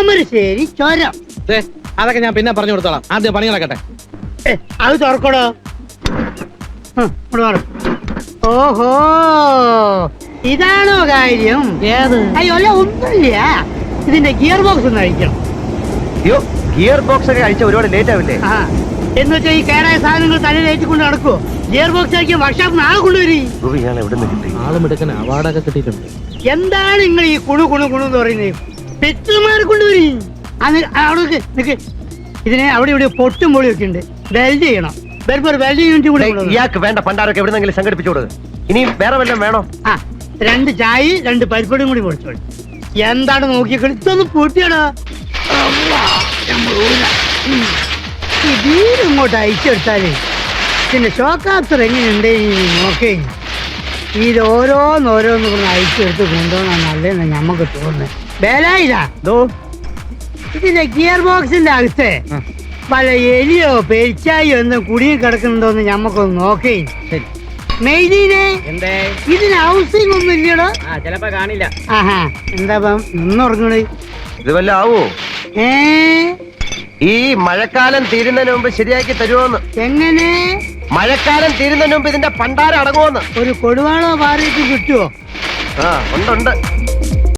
താമരശ്ശേരി ചുരം. അതൊക്കെ ഞാൻ പിന്നെ പറഞ്ഞു കൊടുത്തോളാം. ആദ്യം പണി നടക്കട്ടെ. അത് തുറക്കടോ. ഓഹോ, ഇതാണോ കാര്യം? അയ്യോ അല്ല, ഒന്നുമില്ല. ഇതിന്റെ ഗിയർ ബോക്സ് ഒന്ന് അഴിക്കണം. അയ്യോ, ഗിയർ ബോക്സ് ഒക്കെ അഴിച്ച ഒരുപാട് ലേറ്റ് ആവില്ലേ? എന്ന് വെച്ചാൽ ഈ കേടായ സാധനങ്ങൾ തലയിലേറ്റ് കൊണ്ട് നടക്കുവോ? ഗിയർ ബോക്സ് ആക്കിയ വർക്ക്ഷോപ്പ് നാളെ കൊണ്ടുവരും. ആളും എടുക്കുന്ന അവാർഡൊക്കെ കിട്ടിയിട്ടുണ്ട്. എന്താണ് നിങ്ങൾ ഈ കുണു കുണു കുണു എന്ന് പറയുന്നത്? പെറ്റുമാരെ കൊണ്ടുവരും. അവിടെ നിക്ക്. ഇതിനെ അവിടെ ഇവിടെ പൊട്ടും പൊളിയൊക്കെ ഉണ്ട്. വെൽഡ് ചെയ്യണം. വെൽഡിംഗ് യൂണിറ്റ് കൂടെ. ഇയാൾക്ക് വേണ്ട പണ്ടാരൊക്കെ എവിടെന്നെങ്കിലും സംഘടിപ്പിച്ചു കൊടുക്കുക. ഇനി വേറെ വല്ലതും വേണോ? 2 ചായ 2 പരിപ്പൊടിയും കൂടി പൊടിച്ചോളി. എന്താണ് നോക്കിയ ഇതൊന്ന് പൂട്ടിയാടാ. ഇങ്ങോട്ട് അയച്ചെടുത്താലേ പിന്നെ ഷോക്കാപ്റ്റർ എങ്ങനെയുണ്ട് നോക്കേ. ഇത് ഓരോന്നോരോന്ന് പറഞ്ഞ് അയച്ചെടുത്ത് കൊണ്ടുപോകണം നല്ലതെന്ന് ഞമ്മക്ക് തോന്നുന്നത്. ബേലായില്ല ഇതിന്റെ ഗിയർ ബോക്സിന്റെ അകത്ത് പല എലിയോ പെരിച്ചായോ എന്തോ കുടിയും കിടക്കുന്നുണ്ടോന്ന് ഞമ്മക്കൊന്ന് നോക്കേ. മെയ്തീനെ ഇതിന് ഹൗസിംഗ് ഒന്നും ഇല്ലടോ. ചിലപ്പോ കാണില്ല. ആഹാ, എന്താ നിന്നുറങ്ങണേ? ഇത് വല്ല ആവോ? ഈ മഴക്കാലം തീരുന്നതിന് മുമ്പ് ശരിയാക്കി തരുമോന്ന്? എങ്ങനെ? മഴക്കാലം തീരുന്നതിന് മുമ്പ് ഇതിന്റെ പണ്ടാരം അടങ്ങുമോന്ന്? ഒരു കൊടുവാളോ മാറിയിട്ട് കിട്ടുവോ? ഉണ്ട്.